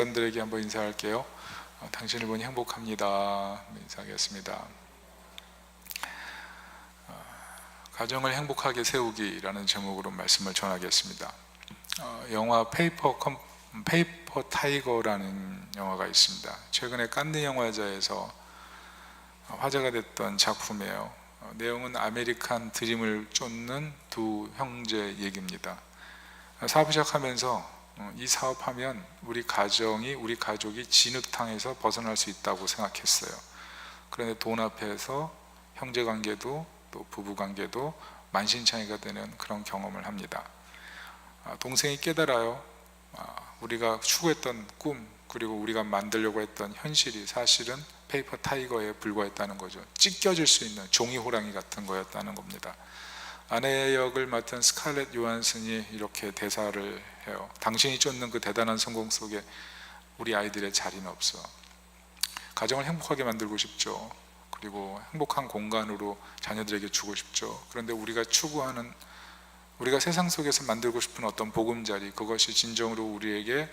사람들에게 한번 인사할게요. 당신을 보니 행복합니다. 인사하겠습니다. 가정을 행복하게 세우기라는 제목으로 말씀을 전하겠습니다. 영화 페이퍼 타이거라는 영화가 있습니다. 최근에 칸느 영화제에서 화제가 됐던 작품이에요. 내용은 아메리칸 드림을 쫓는 두 형제 얘기입니다. 사업 시작하면서 이 사업하면 우리 가족이 진흙탕에서 벗어날 수 있다고 생각했어요. 그런데 돈 앞에서 형제관계도 또 부부관계도 만신창이가 되는 그런 경험을 합니다. 동생이 깨달아요. 우리가 추구했던 꿈, 그리고 우리가 만들려고 했던 현실이 사실은 페이퍼 타이거에 불과했다는 거죠. 찢겨질 수 있는 종이 호랑이 같은 거였다는 겁니다. 아내 역을 맡은 스칼렛 요한슨이 이렇게 대사를 해요. 당신이 쫓는 그 대단한 성공 속에 우리 아이들의 자리는 없어. 가정을 행복하게 만들고 싶죠. 그리고 행복한 공간으로 자녀들에게 주고 싶죠. 그런데 우리가 세상 속에서 만들고 싶은 어떤 보금자리, 그것이 진정으로 우리에게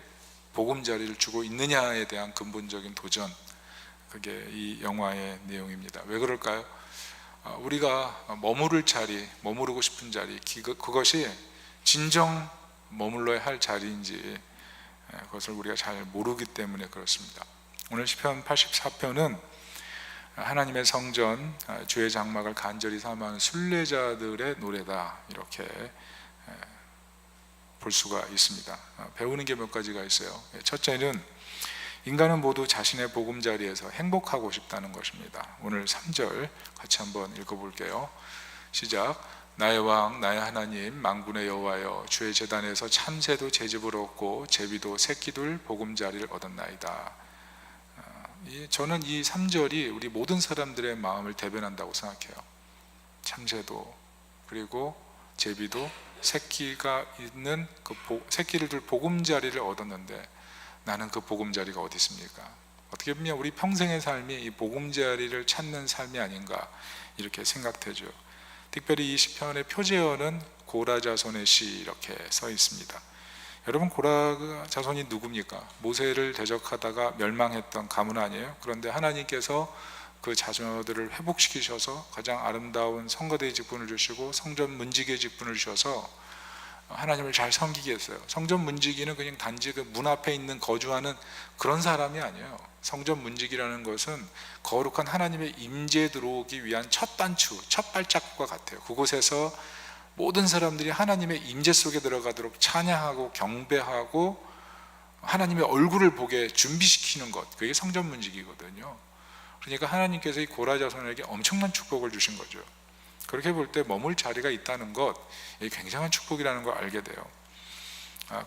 보금자리를 주고 있느냐에 대한 근본적인 도전, 그게 이 영화의 내용입니다. 왜 그럴까요? 우리가 머무르고 싶은 자리, 그것이 진정 머물러야 할 자리인지 그것을 우리가 잘 모르기 때문에 그렇습니다. 오늘 시편 84편은 하나님의 성전, 주의 장막을 간절히 사모하는 순례자들의 노래다, 이렇게 볼 수가 있습니다. 배우는 게 몇 가지가 있어요. 첫째는 인간은 모두 자신의 보금자리에서 행복하고 싶다는 것입니다. 오늘 3절 같이 한번 읽어볼게요. 시작. 나의 왕 나의 하나님 만군의 여호와여, 주의 제단에서 참새도 제집을 얻고 제비도 새끼둘 보금자리를 얻었나이다. 저는 이 3절이 우리 모든 사람들의 마음을 대변한다고 생각해요. 참새도, 그리고 제비도 새끼가 있는 새끼를 둘 보금자리를 얻었는데 나는 그 보금자리가 어디 있습니까? 어떻게 보면 우리 평생의 삶이 이 보금자리를 찾는 삶이 아닌가, 이렇게 생각되죠. 특별히 이 시편의 표제어는 고라 자손의 시, 이렇게 써 있습니다. 여러분, 고라 자손이 누굽니까? 모세를 대적하다가 멸망했던 가문 아니에요? 그런데 하나님께서 그 자녀들을 회복시키셔서 가장 아름다운 성거대 직분을 주시고 성전 문지기 직분을 주셔서 하나님을 잘 섬기게 했어요. 성전 문지기는 그냥 단지 그 문 앞에 있는 거주하는 그런 사람이 아니에요. 성전 문지기라는 것은 거룩한 하나님의 임재에 들어오기 위한 첫 단추, 첫 발자국과 같아요. 그곳에서 모든 사람들이 하나님의 임재 속에 들어가도록 찬양하고 경배하고 하나님의 얼굴을 보게 준비시키는 것, 그게 성전 문지기거든요. 그러니까 하나님께서 이 고라 자손에게 엄청난 축복을 주신 거죠. 그렇게 볼 때 머물 자리가 있다는 것, 굉장한 축복이라는 걸 알게 돼요.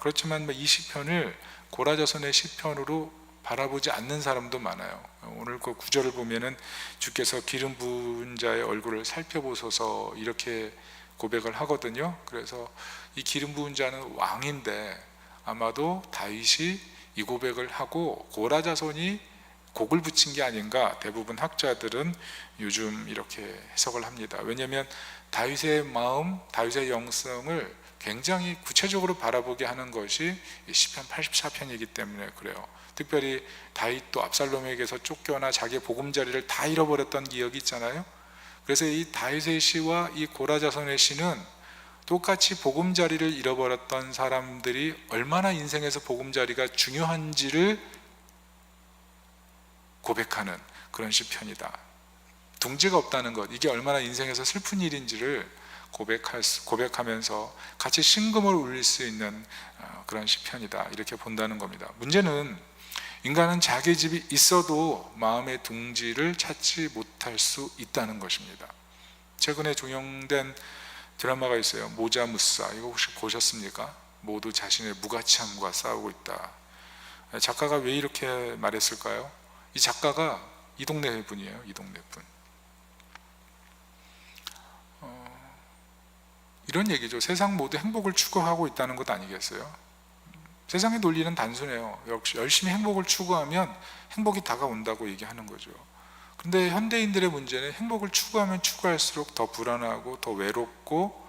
그렇지만 이 시편을 고라 자손의 시편으로 바라보지 않는 사람도 많아요. 오늘 그 구절을 보면은 주께서 기름 부은 자의 얼굴을 살펴보소서, 이렇게 고백을 하거든요. 그래서 이 기름 부은 자는 왕인데 아마도 다윗이 이 고백을 하고 고라 자손이 곡을 붙인 게 아닌가, 대부분 학자들은 요즘 이렇게 해석을 합니다. 왜냐하면 다윗의 마음, 다윗의 영성을 굉장히 구체적으로 바라보게 하는 것이 시편 84편이기 때문에 그래요. 특별히 다윗도 압살롬에게서 쫓겨나 자기의 보금자리를 다 잃어버렸던 기억이 있잖아요. 그래서 이 다윗의 시와 이 고라 자손의 시는 똑같이 보금자리를 잃어버렸던 사람들이 얼마나 인생에서 보금자리가 중요한지를 고백하는 그런 시편이다. 둥지가 없다는 것, 이게 얼마나 인생에서 슬픈 일인지를 고백하면서 같이 신금을 울릴 수 있는 그런 시편이다, 이렇게 본다는 겁니다. 문제는 인간은 자기 집이 있어도 마음의 둥지를 찾지 못할 수 있다는 것입니다. 최근에 종영된 드라마가 있어요. 모자 무사, 이거 혹시 보셨습니까? 모두 자신의 무가치함과 싸우고 있다. 작가가 왜 이렇게 말했을까요? 이 작가가 이 동네 분이에요. 이 동네 분. 이런 얘기죠. 세상 모두 행복을 추구하고 있다는 것 아니겠어요? 세상의 논리는 단순해요. 역시 열심히 행복을 추구하면 행복이 다가온다고 얘기하는 거죠. 그런데 현대인들의 문제는 행복을 추구하면 추구할수록 더 불안하고 더 외롭고,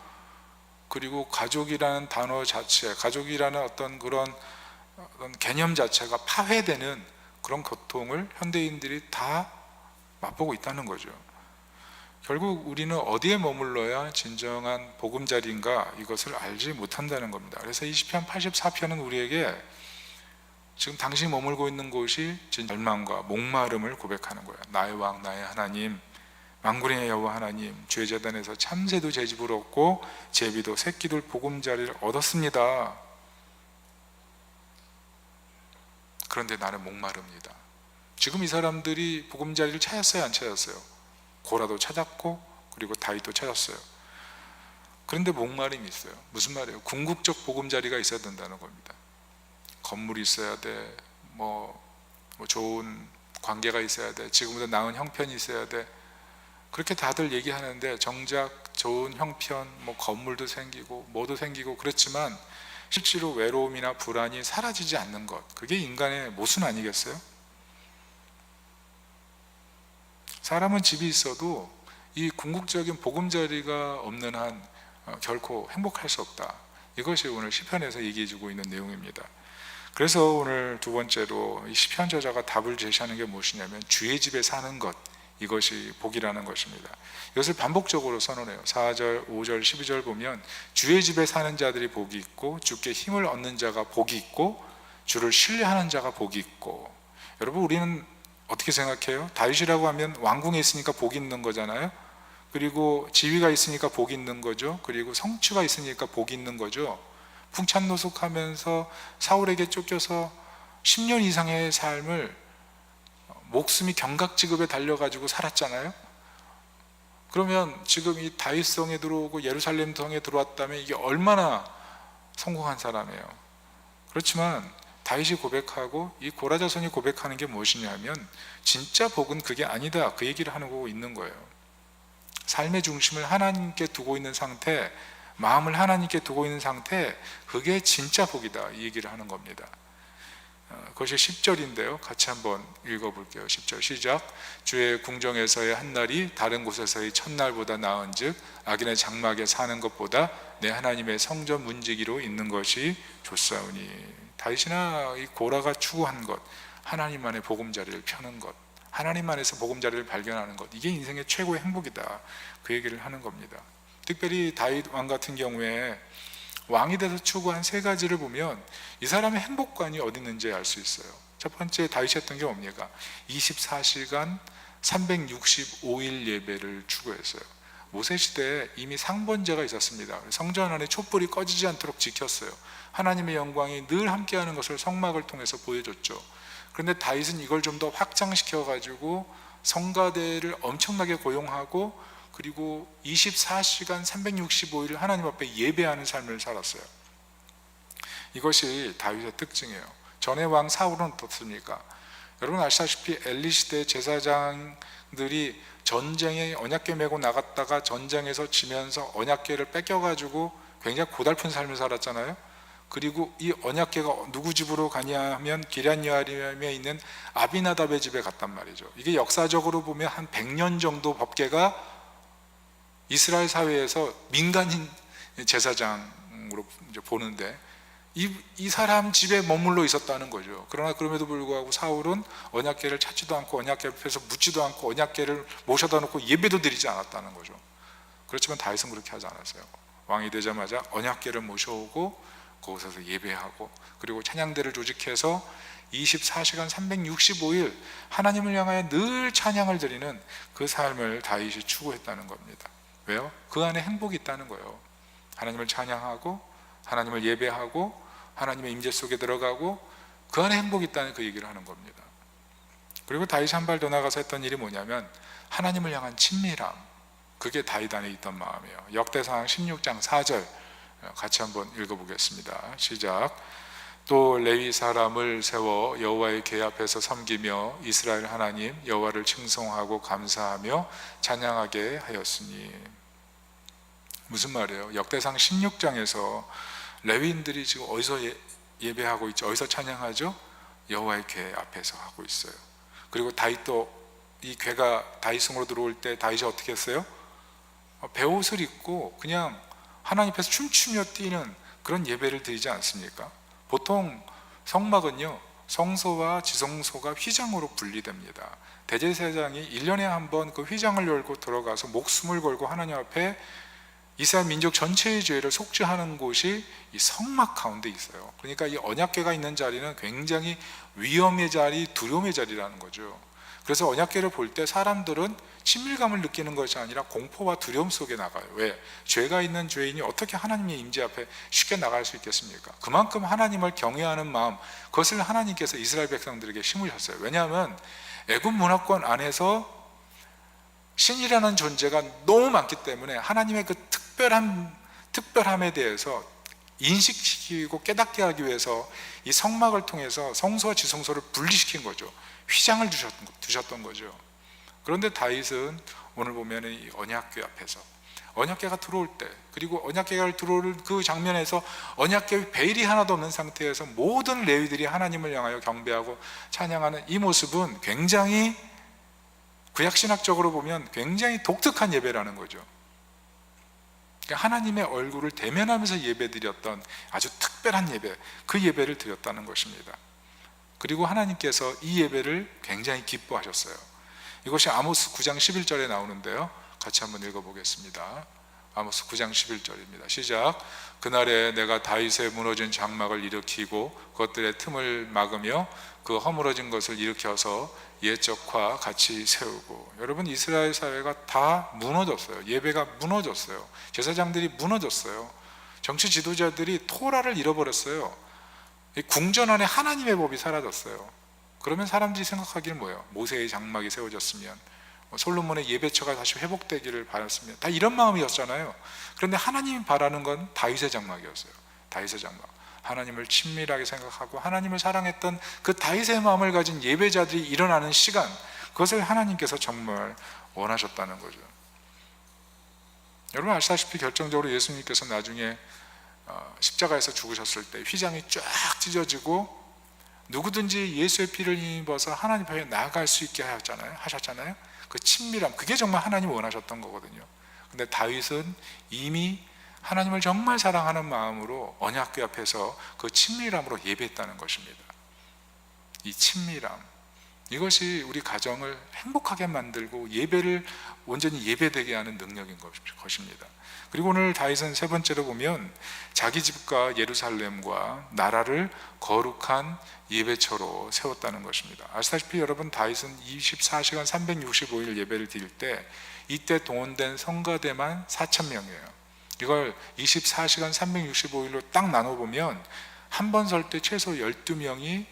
그리고 가족이라는 단어 자체, 가족이라는 어떤 그런 어떤 개념 자체가 파괴되는 그런 고통을 현대인들이 다 맛보고 있다는 거죠. 결국 우리는 어디에 머물러야 진정한 보금자리인가, 이것을 알지 못한다는 겁니다. 그래서 이 시편 84편은 우리에게 지금 당신이 머물고 있는 곳이 절망과 목마름을 고백하는 거예요. 나의 왕, 나의 하나님, 만군의 여호와 하나님, 주의 제단에서 참새도 제 집을 얻고 제비도 새끼들 보금자리를 얻었습니다. 그런데 나는 목마릅니다. 지금 이 사람들이 보금자리를 찾았어요, 안 찾았어요? 고라도 찾았고 그리고 다윗도 찾았어요. 그런데 목마름이 있어요. 무슨 말이에요? 궁극적 보금자리가 있어야 된다는 겁니다. 건물이 있어야 돼, 뭐 좋은 관계가 있어야 돼, 지금보다 나은 형편이 있어야 돼, 그렇게 다들 얘기하는데 정작 좋은 형편, 뭐 건물도 생기고 뭐도 생기고 그렇지만 실제로 외로움이나 불안이 사라지지 않는 것, 그게 인간의 모순 아니겠어요? 사람은 집이 있어도 이 궁극적인 보금자리가 없는 한 결코 행복할 수 없다. 이것이 오늘 시편에서 얘기해 주고 있는 내용입니다. 그래서 오늘 두 번째로 이 시편 저자가 답을 제시하는 게 무엇이냐면 주의 집에 사는 것, 이것이 복이라는 것입니다. 이것을 반복적으로 선언해요. 4절, 5절, 12절 보면 주의 집에 사는 자들이 복이 있고 주께 힘을 얻는 자가 복이 있고 주를 신뢰하는 자가 복이 있고. 여러분, 우리는 어떻게 생각해요? 다윗이라고 하면 왕궁에 있으니까 복이 있는 거잖아요. 그리고 지위가 있으니까 복이 있는 거죠. 그리고 성취가 있으니까 복이 있는 거죠. 풍찬노숙하면서 사울에게 쫓겨서 10년 이상의 삶을 목숨이 경각지급에 달려가지고 살았잖아요. 그러면 지금 이 다윗성에 들어오고 예루살렘 성에 들어왔다면 이게 얼마나 성공한 사람이에요. 그렇지만 다윗이 고백하고 이 고라 자손이 고백하는 게 무엇이냐면 진짜 복은 그게 아니다, 그 얘기를 하고 있는 거예요. 삶의 중심을 하나님께 두고 있는 상태, 마음을 하나님께 두고 있는 상태, 그게 진짜 복이다, 이 얘기를 하는 겁니다. 그것이 10절인데요 같이 한번 읽어볼게요. 10절 시작. 주의 궁정에서의 한날이 다른 곳에서의 첫날보다 나은즉 악인의 장막에 사는 것보다 내 하나님의 성전 문지기로 있는 것이 좋사오니. 다윗이나 이 고라가 추구한 것, 하나님만의 보금자리를 펴는 것, 하나님만에서 보금자리를 발견하는 것, 이게 인생의 최고의 행복이다, 그 얘기를 하는 겁니다. 특별히 다윗 왕 같은 경우에 왕이 돼서 추구한 세 가지를 보면 이 사람의 행복관이 어디 있는지 알 수 있어요. 첫 번째, 다윗이 했던 게 뭡니까? 24시간 365일 예배를 추구했어요. 모세 시대에 이미 상번제가 있었습니다. 성전 안에 촛불이 꺼지지 않도록 지켰어요. 하나님의 영광이 늘 함께하는 것을 성막을 통해서 보여줬죠. 그런데 다윗은 이걸 좀 더 확장시켜 가지고 성가대를 엄청나게 고용하고 그리고 24시간 365일 하나님 앞에 예배하는 삶을 살았어요. 이것이 다윗의 특징이에요. 전에 왕 사울은 어떻습니까? 여러분 아시다시피 엘리 시대 제사장들이 전쟁에 언약궤 메고 나갔다가 전쟁에서 지면서 언약궤를 뺏겨가지고 굉장히 고달픈 삶을 살았잖아요. 그리고 이 언약궤가 누구 집으로 가냐 하면 기럇여아림에 있는 아비나답의 집에 갔단 말이죠. 이게 역사적으로 보면 한 100년 정도 법궤가 이스라엘 사회에서 민간인 제사장으로 이제 보는데 이 사람 집에 머물러 있었다는 거죠. 그러나 그럼에도 불구하고 사울은 언약궤를 찾지도 않고 언약궤 앞에서 묻지도 않고 언약궤를 모셔다 놓고 예배도 드리지 않았다는 거죠. 그렇지만 다윗은 그렇게 하지 않았어요. 왕이 되자마자 언약궤를 모셔오고 거기서 예배하고 그리고 찬양대를 조직해서 24시간 365일 하나님을 향하여 늘 찬양을 드리는 그 삶을 다윗이 추구했다는 겁니다. 왜요? 그 안에 행복이 있다는 거예요. 하나님을 찬양하고 하나님을 예배하고 하나님의 임재 속에 들어가고 그 안에 행복이 있다는 그 얘기를 하는 겁니다. 그리고 다윗이 한 발 더 나가서 했던 일이 뭐냐면 하나님을 향한 친밀함, 그게 다윗 안에 있던 마음이에요. 역대상 16장 4절 같이 한번 읽어보겠습니다. 시작. 또 레위 사람을 세워 여호와의 궤 앞에서 섬기며 이스라엘 하나님 여호와를 칭송하고 감사하며 찬양하게 하였으니. 무슨 말이에요? 역대상 16장에서 레위인들이 지금 어디서 예배하고 있죠? 어디서 찬양하죠? 여호와의 궤 앞에서 하고 있어요. 그리고 다윗도 이 궤가 다윗성으로 들어올 때 다윗이 어떻게 했어요? 베옷을 입고 그냥 하나님 앞에서 춤추며 뛰는 그런 예배를 드리지 않습니까? 보통 성막은요, 성소와 지성소가 휘장으로 분리됩니다. 대제사장이 1년에 한 번 그 휘장을 열고 들어가서 목숨을 걸고 하나님 앞에 이스라엘 민족 전체의 죄를 속죄하는 곳이 이 성막 가운데 있어요. 그러니까 이 언약궤가 있는 자리는 굉장히 위험의 자리, 두려움의 자리라는 거죠. 그래서 언약궤를 볼 때 사람들은 친밀감을 느끼는 것이 아니라 공포와 두려움 속에 나가요. 왜? 죄가 있는 죄인이 어떻게 하나님의 임재 앞에 쉽게 나갈 수 있겠습니까? 그만큼 하나님을 경외하는 마음, 그것을 하나님께서 이스라엘 백성들에게 심으셨어요. 왜냐하면 애굽 문화권 안에서 신이라는 존재가 너무 많기 때문에 하나님의 그 특별함에 대해서 인식시키고 깨닫게 하기 위해서 이 성막을 통해서 성소와 지성소를 분리시킨 거죠. 휘장을 두셨던 거죠. 그런데 다윗은 오늘 보면 이 언약궤 앞에서 언약궤가 들어올 때, 그리고 언약궤가 들어올 그 장면에서 언약궤 베일이 하나도 없는 상태에서 모든 레위들이 하나님을 향하여 경배하고 찬양하는 이 모습은 굉장히 구약신학적으로 보면 굉장히 독특한 예배라는 거죠. 그러니까 하나님의 얼굴을 대면하면서 예배드렸던 아주 특별한 예배, 그 예배를 드렸다는 것입니다. 그리고 하나님께서 이 예배를 굉장히 기뻐하셨어요. 이것이 아모스 9장 11절에 나오는데요, 같이 한번 읽어보겠습니다. 아모스 9장 11절입니다. 시작. 그날에 내가 다윗의 무너진 장막을 일으키고 그것들의 틈을 막으며 그 허물어진 것을 일으켜서 옛적과 같이 세우고. 여러분, 이스라엘 사회가 다 무너졌어요. 예배가 무너졌어요. 제사장들이 무너졌어요. 정치 지도자들이 토라를 잃어버렸어요. 궁전 안에 하나님의 법이 사라졌어요. 그러면 사람들이 생각하기는 뭐예요? 모세의 장막이 세워졌으면, 솔로몬의 예배처가 다시 회복되기를 바랐으면, 다 이런 마음이었잖아요. 그런데 하나님이 바라는 건 다윗의 장막이었어요. 다윗의 장막. 하나님을 친밀하게 생각하고 하나님을 사랑했던 그 다윗의 마음을 가진 예배자들이 일어나는 시간, 그것을 하나님께서 정말 원하셨다는 거죠. 여러분 아시다시피 결정적으로 예수님께서 나중에 십자가에서 죽으셨을 때 휘장이 쫙 찢어지고 누구든지 예수의 피를 입어서 하나님 앞에 나아갈 수 있게 하셨잖아요. 그 친밀함, 그게 정말 하나님 원하셨던 거거든요. 근데 다윗은 이미 하나님을 정말 사랑하는 마음으로 언약궤 앞에서 그 친밀함으로 예배했다는 것입니다. 이 친밀함, 이것이 우리 가정을 행복하게 만들고 예배를 온전히 예배되게 하는 능력인 것입니다. 그리고 오늘 다윗은 세 번째로 보면 자기 집과 예루살렘과 나라를 거룩한 예배처로 세웠다는 것입니다. 아시다시피 여러분, 다윗은 24시간 365일 예배를 드릴 때 이때 동원된 성가대만 4,000명이에요. 이걸 24시간 365일로 딱 나눠보면 한 번 설 때 최소 12명이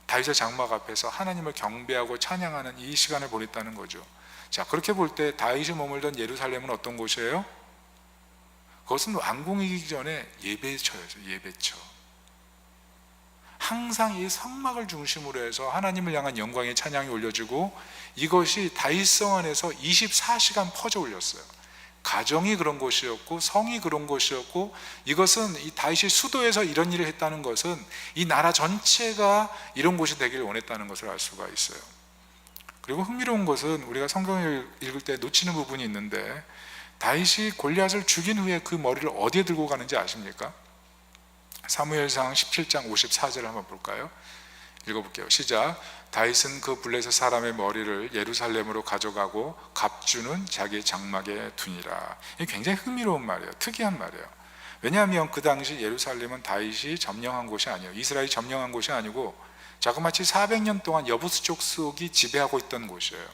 다윗의 장막 앞에서 하나님을 경배하고 찬양하는 이 시간을 보냈다는 거죠. 자, 그렇게 볼 때 다윗이 머물던 예루살렘은 어떤 곳이에요? 그것은 왕궁이기 전에 예배처였어요. 예배처. 항상 이 성막을 중심으로 해서 하나님을 향한 영광의 찬양이 올려지고, 이것이 다윗성 안에서 24시간 퍼져 올렸어요. 가정이 그런 곳이었고 성이 그런 곳이었고, 이것은 이 다윗이 수도에서 이런 일을 했다는 것은 이 나라 전체가 이런 곳이 되기를 원했다는 것을 알 수가 있어요. 그리고 흥미로운 것은 우리가 성경을 읽을 때 놓치는 부분이 있는데, 다윗이 골리앗을 죽인 후에 그 머리를 어디에 들고 가는지 아십니까? 사무엘상 17장 54절을 한번 볼까요? 읽어볼게요. 시작. 다윗은 그 블레셋 사람의 머리를 예루살렘으로 가져가고 갑주는 자기 장막에 두니라. 이게 굉장히 흥미로운 말이에요. 특이한 말이에요. 왜냐하면 그 당시 예루살렘은 다윗이 점령한 곳이 아니에요. 이스라엘이 점령한 곳이 아니고 자그마치 400년 동안 여부수 족속이 지배하고 있던 곳이에요.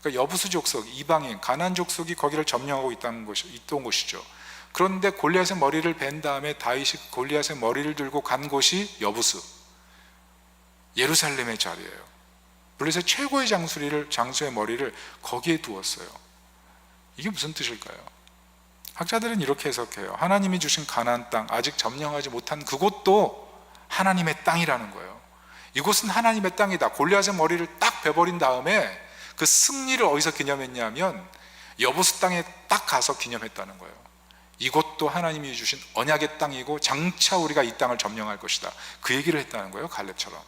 그러니까 여부수 족속, 이방인, 가나안 족속이 거기를 점령하고 있던 곳이죠. 그런데 골리앗의 머리를 벤 다음에 다윗이 골리앗의 머리를 들고 간 곳이 여부수, 예루살렘의 자리예요. 블레셋 최고의 장수의 머리를 거기에 두었어요. 이게 무슨 뜻일까요? 학자들은 이렇게 해석해요. 하나님이 주신 가나안 땅, 아직 점령하지 못한 그곳도 하나님의 땅이라는 거예요. 이곳은 하나님의 땅이다. 골리앗의 머리를 딱 베버린 다음에 그 승리를 어디서 기념했냐면 여부수 땅에 딱 가서 기념했다는 거예요. 이곳도 하나님이 주신 언약의 땅이고 장차 우리가 이 땅을 점령할 것이다. 그 얘기를 했다는 거예요. 갈렙처럼.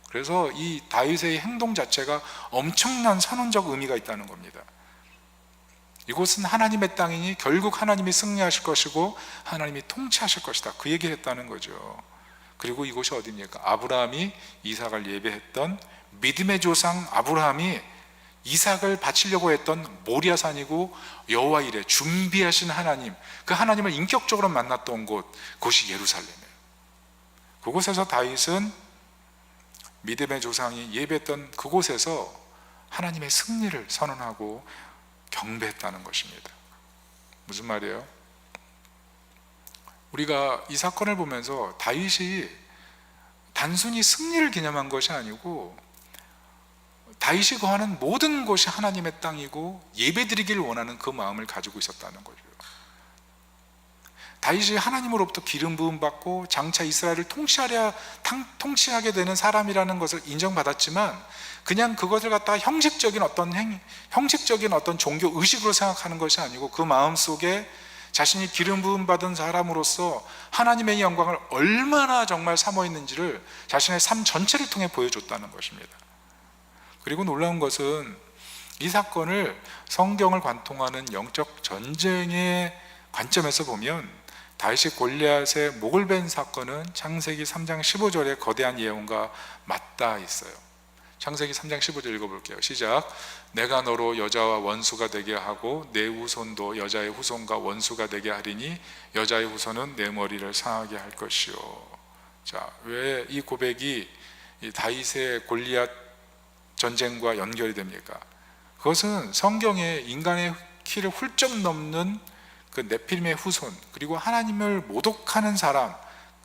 그래서 이 다윗의 행동 자체가 엄청난 선언적 의미가 있다는 겁니다. 이곳은 하나님의 땅이니 결국 하나님이 승리하실 것이고 하나님이 통치하실 것이다. 그 얘기를 했다는 거죠. 그리고 이곳이 어디입니까? 아브라함이 이삭을 예배했던, 믿음의 조상 아브라함이 이삭을 바치려고 했던 모리아산이고, 여호와 이레 준비하신 하나님, 그 하나님을 인격적으로 만났던 그곳이 예루살렘이에요. 그곳에서 다윗은 믿음의 조상이 예배했던 그곳에서 하나님의 승리를 선언하고 경배했다는 것입니다. 무슨 말이에요? 우리가 이 사건을 보면서 다윗이 단순히 승리를 기념한 것이 아니고, 다윗이 거하는 모든 곳이 하나님의 땅이고 예배드리기를 원하는 그 마음을 가지고 있었다는 거죠. 다윗이 하나님으로부터 기름 부음 받고 장차 이스라엘을 통치하게 되는 사람이라는 것을 인정받았지만, 그냥 그것을 갖다가 형식적인 어떤 종교 의식으로 생각하는 것이 아니고, 그 마음 속에 자신이 기름 부음 받은 사람으로서 하나님의 영광을 얼마나 정말 삼어 있는지를 자신의 삶 전체를 통해 보여줬다는 것입니다. 그리고 놀라운 것은 이 사건을 성경을 관통하는 영적 전쟁의 관점에서 보면, 다윗이 골리앗의 목을 벤 사건은 창세기 3장 15절의 거대한 예언과 맞닿아 있어요. 창세기 3장 15절 읽어볼게요. 시작. 내가 너로 여자와 원수가 되게 하고 내 후손도 여자의 후손과 원수가 되게 하리니 여자의 후손은 내 머리를 상하게 할 것이요. 자, 왜 이 고백이 이 다윗의 골리앗 전쟁과 연결이 됩니까? 그것은 성경에 인간의 키를 훌쩍 넘는 그 네피림의 후손, 그리고 하나님을 모독하는 사람,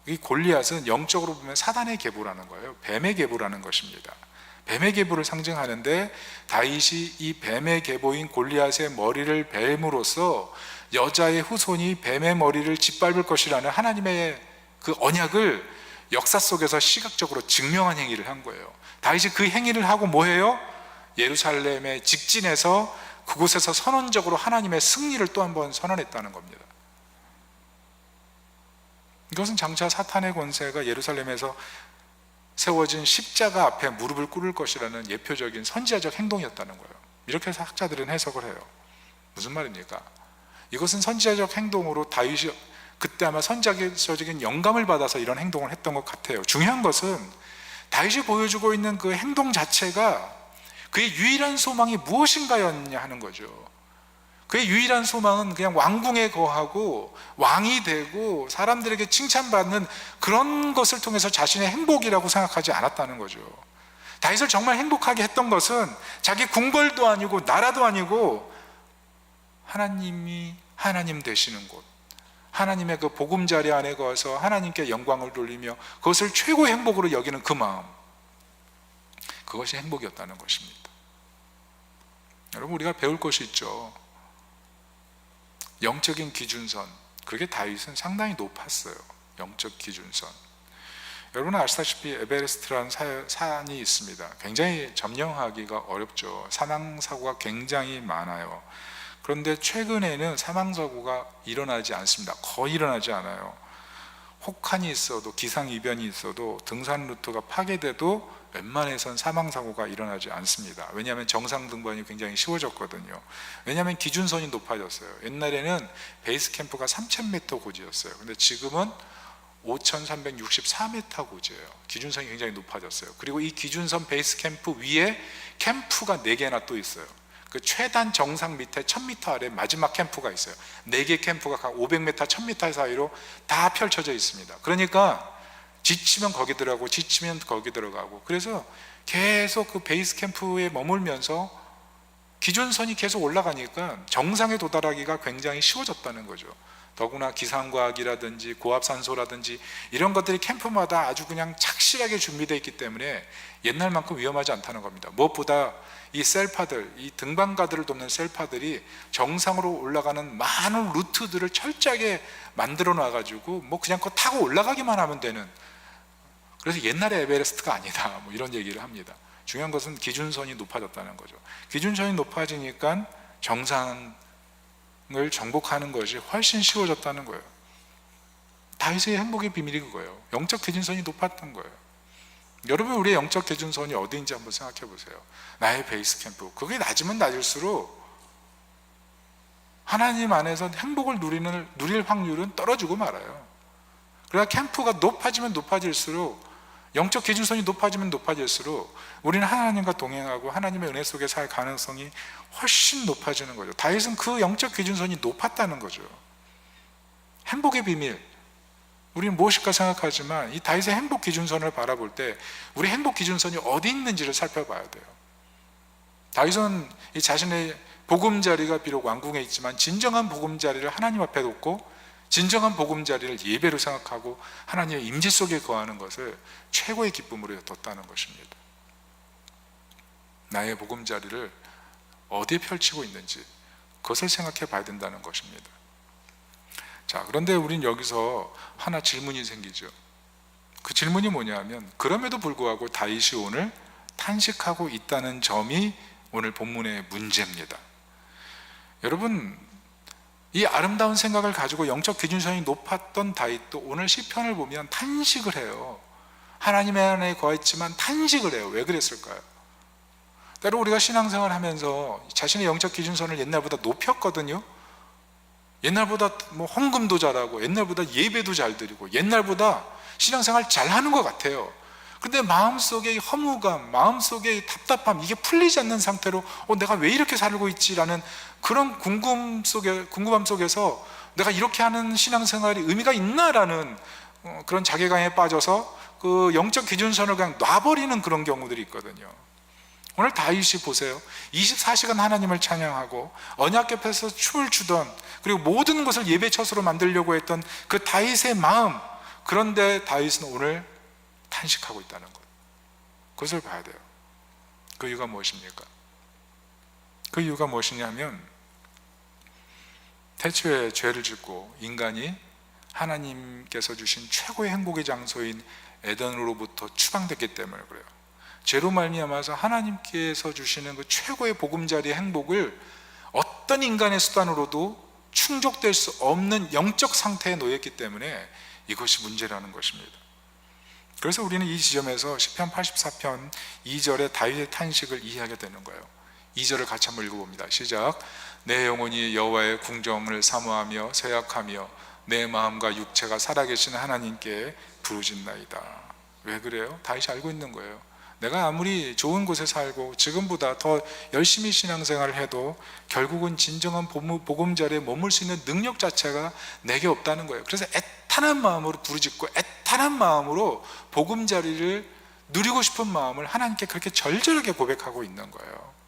이 골리앗은 영적으로 보면 사단의 계보라는 거예요. 뱀의 계보라는 것입니다. 뱀의 계보를 상징하는데, 다윗이 이 뱀의 계보인 골리앗의 머리를 뱀으로써 여자의 후손이 뱀의 머리를 짓밟을 것이라는 하나님의 그 언약을 역사 속에서 시각적으로 증명한 행위를 한 거예요. 다윗이 그 행위를 하고 뭐해요? 예루살렘에 직진해서 그곳에서 선언적으로 하나님의 승리를 또 한 번 선언했다는 겁니다. 이것은 장차 사탄의 권세가 예루살렘에서 세워진 십자가 앞에 무릎을 꿇을 것이라는 예표적인 선지자적 행동이었다는 거예요. 이렇게 해서 학자들은 해석을 해요. 무슨 말입니까? 이것은 선지자적 행동으로 다윗이 그때 아마 선지자적인 영감을 받아서 이런 행동을 했던 것 같아요. 중요한 것은 다윗이 보여주고 있는 그 행동 자체가 그의 유일한 소망이 무엇인가였냐 하는 거죠. 그의 유일한 소망은 그냥 왕궁에 거하고 왕이 되고 사람들에게 칭찬받는 그런 것을 통해서 자신의 행복이라고 생각하지 않았다는 거죠. 다윗을 정말 행복하게 했던 것은 자기 궁궐도 아니고 나라도 아니고 하나님이 하나님 되시는 곳, 하나님의 그 보금자리 안에 거해서 하나님께 영광을 돌리며 그것을 최고의 행복으로 여기는 그 마음, 그것이 행복이었다는 것입니다. 여러분, 우리가 배울 것이 있죠. 영적인 기준선, 그게 다윗은 상당히 높았어요. 영적 기준선. 여러분은 아시다시피 에베레스트라는 산이 있습니다. 굉장히 점령하기가 어렵죠. 사망사고가 굉장히 많아요. 그런데 최근에는 사망사고가 일어나지 않습니다. 거의 일어나지 않아요. 혹한이 있어도, 기상이변이 있어도, 등산 루트가 파괴돼도 웬만해선 사망사고가 일어나지 않습니다. 왜냐하면 정상 등반이 굉장히 쉬워졌거든요. 왜냐하면 기준선이 높아졌어요. 옛날에는 베이스 캠프가 3000m 고지였어요. 근데 지금은 5364m 고지예요. 기준선이 굉장히 높아졌어요. 그리고 이 기준선 베이스 캠프 위에 캠프가 4개나 또 있어요. 그 최단 정상 밑에 1000m 아래 마지막 캠프가 있어요. 4개 캠프가 각 500m, 1000m 사이로 다 펼쳐져 있습니다. 그러니까 지치면 거기 들어가고 지치면 거기 들어가고, 그래서 계속 그 베이스 캠프에 머물면서 기준선이 계속 올라가니까 정상에 도달하기가 굉장히 쉬워졌다는 거죠. 더구나 기상과학이라든지 고압산소라든지 이런 것들이 캠프마다 아주 그냥 착실하게 준비되어 있기 때문에 옛날만큼 위험하지 않다는 겁니다. 무엇보다 이 셀파들, 이 등반가들을 돕는 셀파들이 정상으로 올라가는 많은 루트들을 철저하게 만들어 놔가지고 뭐 그냥 그거 타고 올라가기만 하면 되는, 그래서 옛날의 에베레스트가 아니다, 뭐 이런 얘기를 합니다. 중요한 것은 기준선이 높아졌다는 거죠. 기준선이 높아지니까 정상을 정복하는 것이 훨씬 쉬워졌다는 거예요. 다윗의 행복의 비밀이 그거예요. 영적 기준선이 높았던 거예요. 여러분, 우리의 영적 기준선이 어디인지 한번 생각해 보세요. 나의 베이스 캠프, 그게 낮으면 낮을수록 하나님 안에서 행복을 누릴 확률은 떨어지고 말아요. 그러나 캠프가 높아지면 높아질수록, 영적 기준선이 높아지면 높아질수록 우리는 하나님과 동행하고 하나님의 은혜 속에 살 가능성이 훨씬 높아지는 거죠. 다윗은 그 영적 기준선이 높았다는 거죠. 행복의 비밀, 우리는 무엇일까 생각하지만 이 다윗의 행복 기준선을 바라볼 때 우리 행복 기준선이 어디 있는지를 살펴봐야 돼요. 다윗은 이 자신의 보금자리가 비록 왕궁에 있지만 진정한 보금자리를 하나님 앞에 놓고 진정한 보금자리를 예배로 생각하고 하나님의 임재 속에 거하는 것을 최고의 기쁨으로 뒀다는 것입니다. 나의 보금자리를 어디에 펼치고 있는지 그것을 생각해 봐야 된다는 것입니다. 자, 그런데 우린 여기서 하나 질문이 생기죠. 그 질문이 뭐냐면, 그럼에도 불구하고 다윗이 오늘 탄식하고 있다는 점이 오늘 본문의 문제입니다. 여러분, 이 아름다운 생각을 가지고 영적 기준선이 높았던 다윗도 오늘 시편을 보면 탄식을 해요. 하나님의 안에 거했지만 탄식을 해요. 왜 그랬을까요? 때로 우리가 신앙생활 하면서 자신의 영적 기준선을 옛날보다 높였거든요. 옛날보다 헌금도 잘하고 옛날보다 예배도 잘 드리고 옛날보다 신앙생활 잘하는 것 같아요. 근데 마음속에 이 허무감, 마음속에 이 답답함, 이게 풀리지 않는 상태로 내가 왜 이렇게 살고 있지라는 그런 궁금함 속에서 내가 이렇게 하는 신앙생활이 의미가 있나라는 그런 자괴감에 빠져서 그 영적 기준선을 그냥 놔버리는 그런 경우들이 있거든요. 오늘 다윗이 보세요. 24시간 하나님을 찬양하고 언약 궤에서 춤을 추던, 그리고 모든 것을 예배 처소로 만들려고 했던 그 다윗의 마음, 그런데 다윗은 오늘 탄식하고 있다는 것, 그것을 봐야 돼요. 그 이유가 무엇입니까? 그 이유가 무엇이냐면, 태초에 죄를 짓고 인간이 하나님께서 주신 최고의 행복의 장소인 에덴으로부터 추방됐기 때문에 그래요. 죄로 말미암아서 하나님께서 주시는 그 최고의 보금자리의 행복을 어떤 인간의 수단으로도 충족될 수 없는 영적 상태에 놓였기 때문에 이것이 문제라는 것입니다. 그래서 우리는 이 지점에서 시편 84편 2절의 다윗의 탄식을 이해하게 되는 거예요. 2절을 같이 한번 읽어봅니다. 시작. 내 영혼이 여호와의 궁정을 사모하며 쇠약하며 내 마음과 육체가 살아계신 하나님께 부르짖나이다. 왜 그래요? 다윗이 알고 있는 거예요. 내가 아무리 좋은 곳에 살고 지금보다 더 열심히 신앙생활을 해도 결국은 진정한 보금자리에 머물 수 있는 능력 자체가 내게 없다는 거예요. 그래서 애탄한 마음으로 부르짖고 애탄한 마음으로 보금자리를 누리고 싶은 마음을 하나님께 그렇게 절절하게 고백하고 있는 거예요.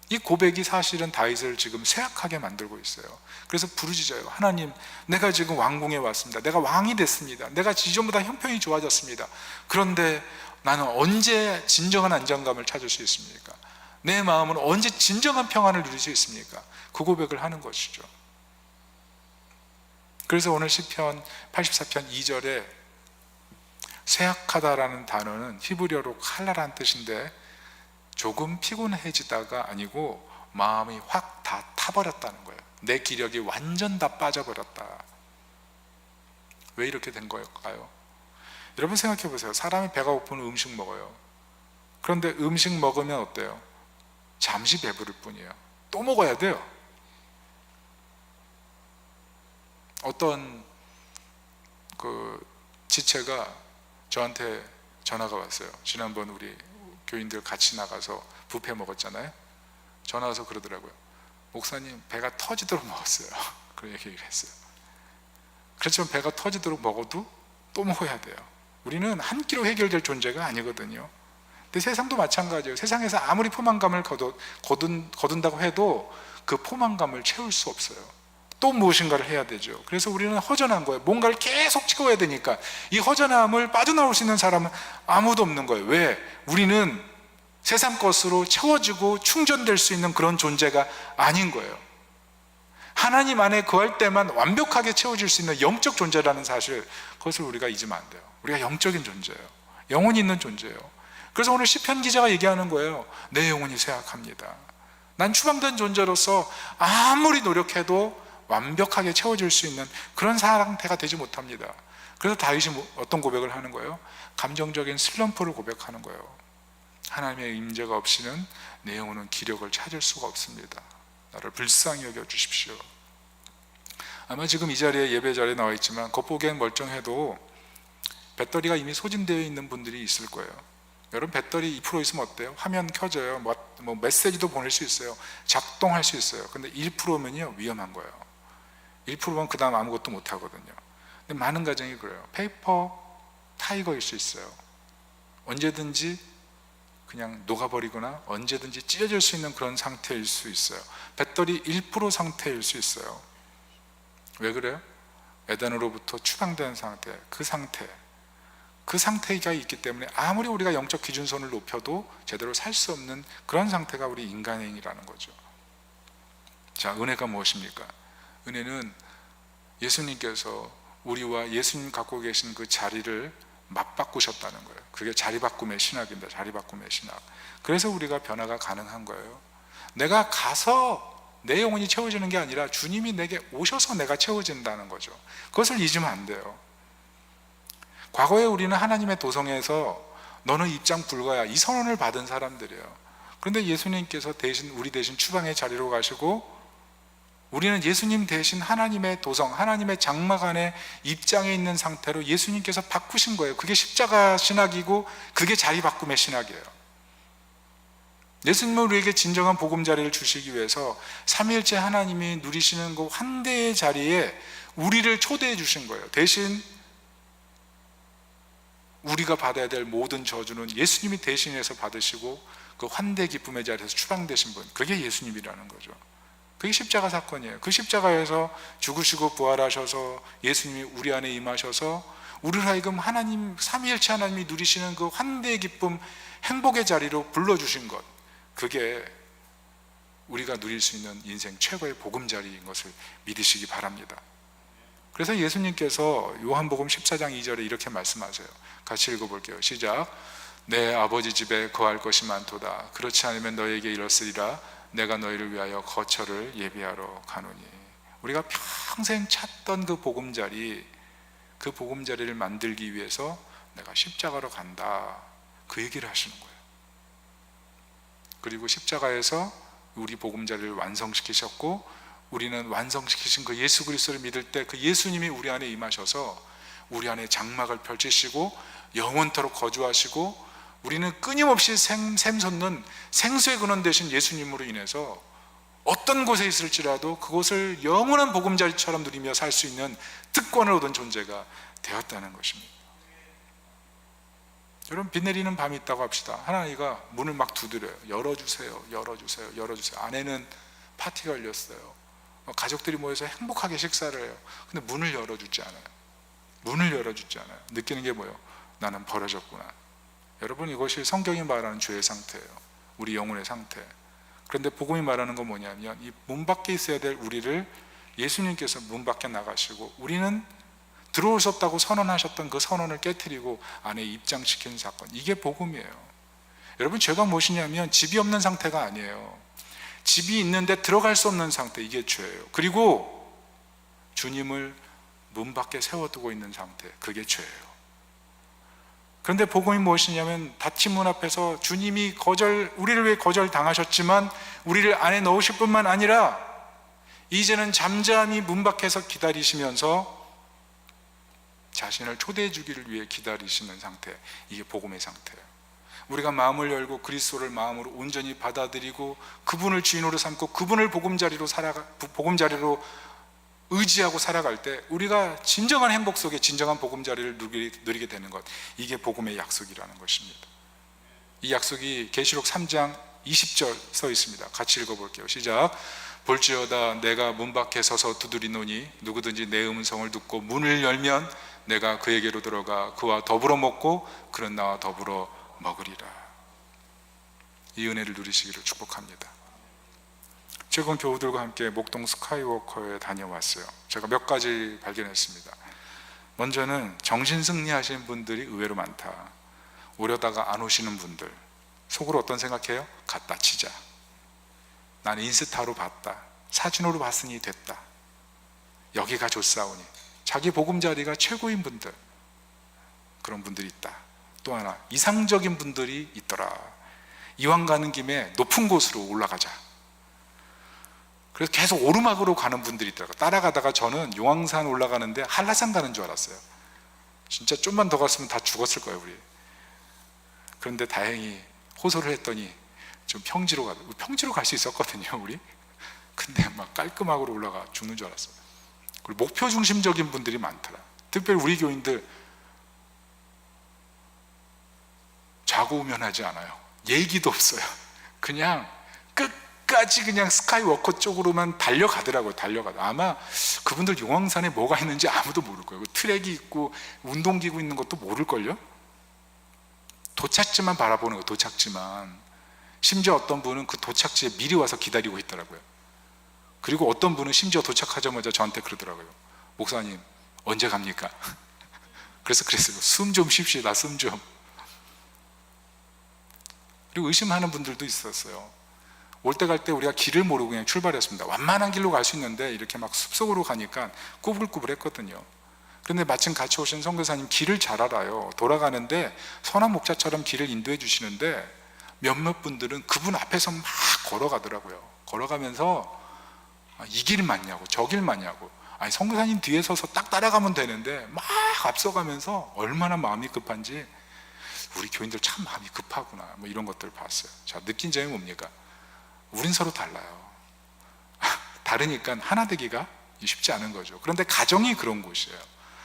이 고백이 사실은 다윗을 지금 쇠약하게 만들고 있어요. 그래서 부르짖어요. 하나님, 내가 지금 왕궁에 왔습니다. 내가 왕이 됐습니다. 내가 이전보다 형편이 좋아졌습니다. 그런데 나는 언제 진정한 안정감을 찾을 수 있습니까? 내 마음은 언제 진정한 평안을 누릴 수 있습니까? 그 고백을 하는 것이죠. 그래서 오늘 시편 84편 2절에 쇠약하다라는 단어는 히브리어로 칼라라는 뜻인데, 조금 피곤해지다가 아니고 마음이 확 다 타버렸다는 거예요. 내 기력이 완전 다 빠져버렸다. 왜 이렇게 된 걸까요? 여러분 생각해 보세요. 사람이 배가 고프면 음식 먹어요. 그런데 음식 먹으면 어때요? 잠시 배부를 뿐이에요. 또 먹어야 돼요. 어떤 그 지체가 저한테 전화가 왔어요. 지난번 우리 교인들 같이 나가서 뷔페 먹었잖아요. 전화 와서 그러더라고요. 목사님, 배가 터지도록 먹었어요. 그런 얘기를 했어요. 그렇지만 배가 터지도록 먹어도 또 먹어야 돼요. 우리는 한 끼로 해결될 존재가 아니거든요. 근데 세상도 마찬가지예요. 세상에서 아무리 포만감을 거둔다고 해도 그 포만감을 채울 수 없어요. 또 무엇인가를 해야 되죠. 그래서 우리는 허전한 거예요. 뭔가를 계속 채워야 되니까. 이 허전함을 빠져나올 수 있는 사람은 아무도 없는 거예요. 왜? 우리는 세상 것으로 채워지고 충전될 수 있는 그런 존재가 아닌 거예요. 하나님 안에 거할 때만 완벽하게 채워질 수 있는 영적 존재라는 사실, 그것을 우리가 잊으면 안 돼요. 우리가 영적인 존재예요. 영혼이 있는 존재예요. 그래서 오늘 시편 기자가 얘기하는 거예요. 내 영혼이 쇠약합니다. 난 추방된 존재로서 아무리 노력해도 완벽하게 채워질 수 있는 그런 상태가 되지 못합니다. 그래서 다윗이 어떤 고백을 하는 거예요? 감정적인 슬럼프를 고백하는 거예요. 하나님의 임재가 없이는 내 영혼은 기력을 찾을 수가 없습니다. 나를 불쌍히 여겨 주십시오. 아마 지금 이 자리에 예배 자리에 나와 있지만 겉보기엔 멀쩡해도 배터리가 이미 소진되어 있는 분들이 있을 거예요. 여러분, 배터리 2% 있으면 어때요? 화면 켜져요. 뭐 메시지도 보낼 수 있어요. 작동할 수 있어요. 근데 1%면요 위험한 거예요. 1%면 그 다음 아무것도 못 하거든요. 근데 많은 가정이 그래요. 페이퍼 타이거일 수 있어요. 언제든지 그냥 녹아버리거나 언제든지 찢어질 수 있는 그런 상태일 수 있어요. 배터리 1% 상태일 수 있어요. 왜 그래요? 에덴으로부터 추방된 상태, 그 상태가 있기 때문에 아무리 우리가 영적 기준선을 높여도 제대로 살 수 없는 그런 상태가 우리 인간행이라는 거죠. 자, 은혜가 무엇입니까? 은혜는 예수님께서 우리와 예수님 갖고 계신 그 자리를 맞바꾸셨다는 거예요. 그게 자리바꿈의 신학입니다. 자리바꿈의 신학. 그래서 우리가 변화가 가능한 거예요. 내가 가서 내 영혼이 채워지는 게 아니라 주님이 내게 오셔서 내가 채워진다는 거죠. 그것을 잊으면 안 돼요. 과거에 우리는 하나님의 도성에서 너는 입장 불가야, 이 선언을 받은 사람들이에요. 그런데 예수님께서 우리 대신 추방의 자리로 가시고 우리는 예수님 대신 하나님의 도성, 하나님의 장막 안에 입장에 있는 상태로 예수님께서 바꾸신 거예요. 그게 십자가 신학이고 그게 자리바꿈의 신학이에요. 예수님은 우리에게 진정한 보금자리를 주시기 위해서 삼위일체 하나님이 누리시는 그 환대의 자리에 우리를 초대해 주신 거예요. 대신 우리가 받아야 될 모든 저주는 예수님이 대신해서 받으시고 그 환대 기쁨의 자리에서 추방되신 분, 그게 예수님이라는 거죠. 그게 십자가 사건이에요. 그 십자가에서 죽으시고 부활하셔서 예수님이 우리 안에 임하셔서 우리를 하여금 하나님, 삼위일체 하나님이 누리시는 그 환대의 기쁨, 행복의 자리로 불러주신 것, 그게 우리가 누릴 수 있는 인생 최고의 보금자리인 것을 믿으시기 바랍니다. 그래서 예수님께서 요한복음 14장 2절에 이렇게 말씀하세요. 같이 읽어볼게요. 시작. 내 아버지 집에 거할 것이 많도다. 그렇지 않으면 너에게 이렇으리라. 내가 너희를 위하여 거처를 예비하러 가노니. 우리가 평생 찾던 그 보금자리, 그 보금자리를 만들기 위해서 내가 십자가로 간다, 그 얘기를 하시는 거예요. 그리고 십자가에서 우리 보금자리를 완성시키셨고, 우리는 완성시키신 그 예수 그리스도를 믿을 때 그 예수님이 우리 안에 임하셔서 우리 안에 장막을 펼치시고 영원토록 거주하시고, 우리는 끊임없이 샘솟는 생수의 근원 되신 예수님으로 인해서 어떤 곳에 있을지라도 그곳을 영원한 보금자리처럼 누리며 살 수 있는 특권을 얻은 존재가 되었다는 것입니다. 여러분, 비 내리는 밤이 있다고 합시다. 하나님이 문을 막 두드려요. 열어주세요, 열어주세요, 열어주세요. 아내는 파티가 열렸어요. 가족들이 모여서 행복하게 식사를 해요. 근데 문을 열어주지 않아요. 문을 열어주지 않아요. 느끼는 게 뭐예요? 나는 버려졌구나. 여러분, 이것이 성경이 말하는 죄의 상태예요. 우리 영혼의 상태. 그런데 복음이 말하는 건 뭐냐면, 이 문 밖에 있어야 될 우리를 예수님께서 문 밖에 나가시고 우리는 들어올 수 없다고 선언하셨던 그 선언을 깨트리고 안에 입장시키는 사건, 이게 복음이에요. 여러분, 죄가 무엇이냐면 집이 없는 상태가 아니에요. 집이 있는데 들어갈 수 없는 상태, 이게 죄예요. 그리고 주님을 문 밖에 세워두고 있는 상태, 그게 죄예요. 그런데 복음이 무엇이냐면, 닫힌 문 앞에서 주님이 우리를 위해 거절당하셨지만 우리를 안에 넣으실 뿐만 아니라 이제는 잠잠히 문 밖에서 기다리시면서 자신을 초대해 주기를 위해 기다리시는 상태, 이게 복음의 상태예요. 우리가 마음을 열고 그리스도를 마음으로 온전히 받아들이고 그분을 주인으로 삼고 그분을 보금자리로 의지하고 살아갈 때 우리가 진정한 행복 속에 진정한 보금자리를 누리게 되는 것, 이게 복음의 약속이라는 것입니다. 이 약속이 계시록 3장 20절 써 있습니다. 같이 읽어볼게요. 시작. 볼지어다 내가 문 밖에 서서 두드리노니 누구든지 내 음성을 듣고 문을 열면 내가 그에게로 들어가 그와 더불어 먹고 그는 나와 더불어 먹으리라. 이 은혜를 누리시기를 축복합니다. 최근 교우들과 함께 목동 스카이워커에 다녀왔어요. 제가 몇 가지 발견했습니다. 먼저는 정신승리 하시는 분들이 의외로 많다. 오려다가 안 오시는 분들, 속으로 어떤 생각해요? 갖다 치자. 나는 인스타로 봤다, 사진으로 봤으니 됐다, 여기가 좋사오니. 자기 보금자리가 최고인 분들, 그런 분들이 있다. 또 하나, 이상적인 분들이 있더라. 이왕 가는 김에 높은 곳으로 올라가자. 그래서 계속 오르막으로 가는 분들이 있더라고요. 따라가다가 저는 용왕산 올라가는데 한라산 가는 줄 알았어요. 진짜 좀만 더 갔으면 다 죽었을 거예요, 우리. 그런데 다행히 호소를 했더니 좀 평지로 갈 수 있었거든요, 우리. 근데 막 깔끔하게 올라가 죽는 줄 알았어요. 그리고 목표 중심적인 분들이 많더라. 특별히 우리 교인들 좌고우면하지 않아요. 얘기도 없어요. 그냥 끝까지 그냥 스카이워커 쪽으로만 달려가더라고요. 아마 그분들 용왕산에 뭐가 있는지 아무도 모를 거예요. 트랙이 있고 운동기구 있는 것도 모를걸요. 도착지만 바라보는 거예요. 도착지만. 심지어 어떤 분은 그 도착지에 미리 와서 기다리고 있더라고요. 그리고 어떤 분은 심지어 도착하자마자 저한테 그러더라고요. 목사님 언제 갑니까? 그래서 그랬어요. 숨 좀 쉽시다, 숨 좀. 그리고 의심하는 분들도 있었어요. 올 때 갈 때 우리가 길을 모르고 그냥 출발했습니다. 완만한 길로 갈 수 있는데 이렇게 막 숲속으로 가니까 꾸불꾸불했거든요. 그런데 마침 같이 오신 선교사님 길을 잘 알아요. 돌아가는데 선한 목자처럼 길을 인도해 주시는데 몇몇 분들은 그분 앞에서 막 걸어가더라고요. 걸어가면서 이 길 맞냐고, 저 길 맞냐고. 아니, 선교사님 뒤에 서서 딱 따라가면 되는데 막 앞서가면서 얼마나 마음이 급한지, 우리 교인들 참 마음이 급하구나, 뭐 이런 것들을 봤어요. 자, 느낀 점이 뭡니까? 우린 서로 달라요. 다르니까 하나 되기가 쉽지 않은 거죠. 그런데 가정이 그런 곳이에요.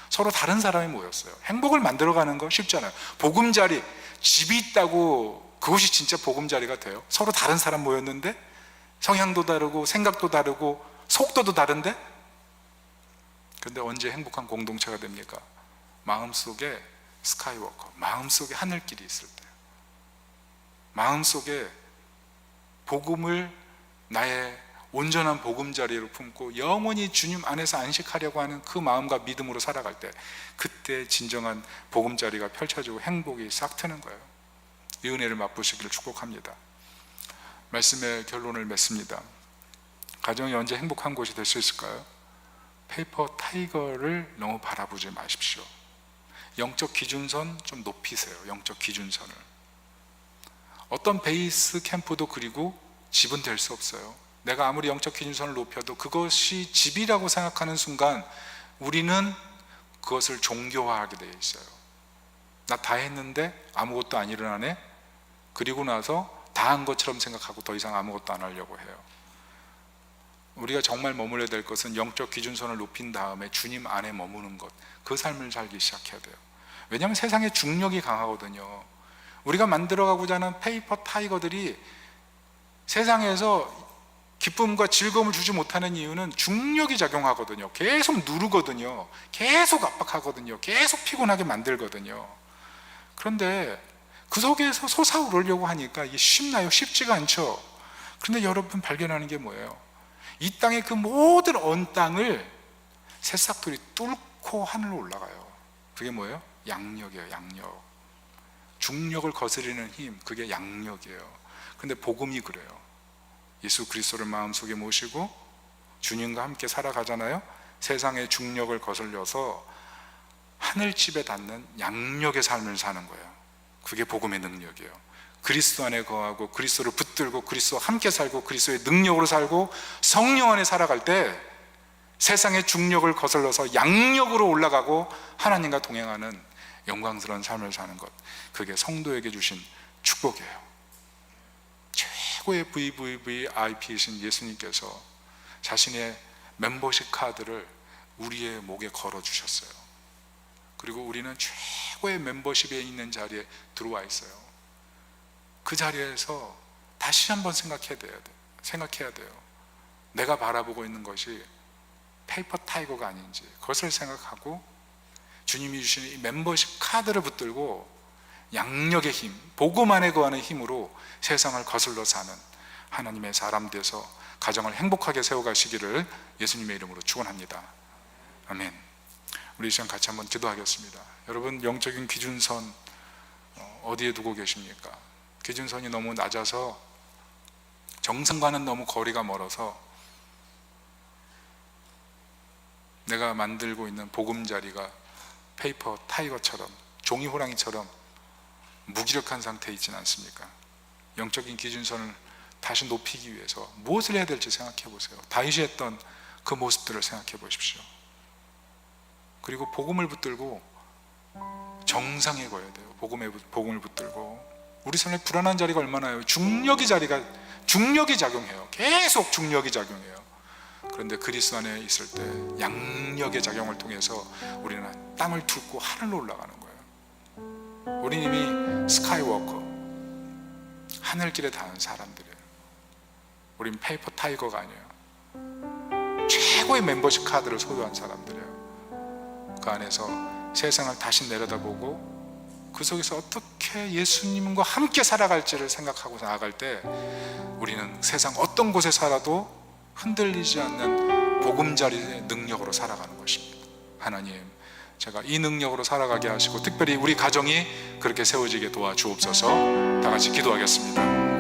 서로 다른 사람이 모였어요. 행복을 만들어가는 거 쉽지 않아요. 보금자리, 집이 있다고 그것이 진짜 보금자리가 돼요? 서로 다른 사람 모였는데 성향도 다르고 생각도 다르고 속도도 다른데? 근데 언제 행복한 공동체가 됩니까? 마음속에 스카이워커, 마음속에 하늘길이 있을 때, 마음속에 복음을 나의 온전한 보금자리로 품고 영원히 주님 안에서 안식하려고 하는 그 마음과 믿음으로 살아갈 때, 그때 진정한 보금자리가 펼쳐지고 행복이 싹 트는 거예요. 이 은혜를 맛보시기를 축복합니다. 말씀의 결론을 맺습니다. 가정이 언제 행복한 곳이 될 수 있을까요? 페이퍼 타이거를 너무 바라보지 마십시오. 영적 기준선 좀 높이세요. 영적 기준선을. 어떤 베이스 캠프도 그리고 집은 될 수 없어요. 내가 아무리 영적 기준선을 높여도 그것이 집이라고 생각하는 순간 우리는 그것을 종교화하게 되어 있어요. 나 다 했는데 아무것도 안 일어나네? 그리고 나서 다 한 것처럼 생각하고 더 이상 아무것도 안 하려고 해요. 우리가 정말 머물러야 될 것은 영적 기준선을 높인 다음에 주님 안에 머무는 것, 그 삶을 살기 시작해야 돼요. 왜냐하면 세상에 중력이 강하거든요. 우리가 만들어가고자 하는 페이퍼 타이거들이 세상에서 기쁨과 즐거움을 주지 못하는 이유는 중력이 작용하거든요. 계속 누르거든요. 계속 압박하거든요. 계속 피곤하게 만들거든요. 그런데 그 속에서 솟아오르려고 하니까 이게 쉽나요? 쉽지가 않죠. 그런데 여러분 발견하는 게 뭐예요? 이 땅의 그 모든 언 땅을 새싹들이 뚫고 하늘로 올라가요. 그게 뭐예요? 양력이에요. 양력. 중력을 거스르는 힘, 그게 양력이에요. 근데 복음이 그래요. 예수 그리스도를 마음속에 모시고 주님과 함께 살아가잖아요. 세상의 중력을 거슬려서 하늘집에 닿는 양력의 삶을 사는 거예요. 그게 복음의 능력이에요. 그리스도 안에 거하고 그리스도를 붙들고 그리스도와 함께 살고 그리스도의 능력으로 살고 성령 안에 살아갈 때 세상의 중력을 거슬러서 양력으로 올라가고 하나님과 동행하는 영광스러운 삶을 사는 것, 그게 성도에게 주신 축복이에요. 최고의 VVVIP이신 예수님께서 자신의 멤버십 카드를 우리의 목에 걸어주셨어요. 그리고 우리는 최고의 멤버십에 있는 자리에 들어와 있어요. 그 자리에서 다시 한번 생각해야 돼요. 내가 바라보고 있는 것이 페이퍼 타이거가 아닌지, 그것을 생각하고 주님이 주시는 이 멤버십 카드를 붙들고 양력의 힘, 복음 안에 거하는 힘으로 세상을 거슬러 사는 하나님의 사람 돼서 가정을 행복하게 세워가시기를 예수님의 이름으로 축원합니다. 아멘. 우리 이 시간 같이 한번 기도하겠습니다. 여러분, 영적인 기준선 어디에 두고 계십니까? 기준선이 너무 낮아서, 정상과는 너무 거리가 멀어서 내가 만들고 있는 보금자리가 페이퍼 타이거처럼, 종이 호랑이처럼 무기력한 상태에 있지는 않습니까? 영적인 기준선을 다시 높이기 위해서 무엇을 해야 될지 생각해 보세요. 다윗이 했던 그 모습들을 생각해 보십시오. 그리고 복음을 붙들고 정상에 거야 돼요. 복음을 붙들고. 우리 삶에 불안한 자리가 얼마나요? 중력이 작용해요. 계속 중력이 작용해요. 그런데 그리스도 안에 있을 때 양력의 작용을 통해서 우리는 땅을 뚫고 하늘로 올라가는 거예요. 우리 이미 스카이워커, 하늘길에 닿은 사람들이에요. 우린 페이퍼 타이거가 아니에요. 최고의 멤버십 카드를 소유한 사람들이에요. 그 안에서 세상을 다시 내려다보고 그 속에서 어떻게 예수님과 함께 살아갈지를 생각하고 나아갈 때 우리는 세상 어떤 곳에 살아도 흔들리지 않는 보금자리의 능력으로 살아가는 것입니다. 하나님, 제가 이 능력으로 살아가게 하시고 특별히 우리 가정이 그렇게 세워지게 도와주옵소서. 다 같이 기도하겠습니다.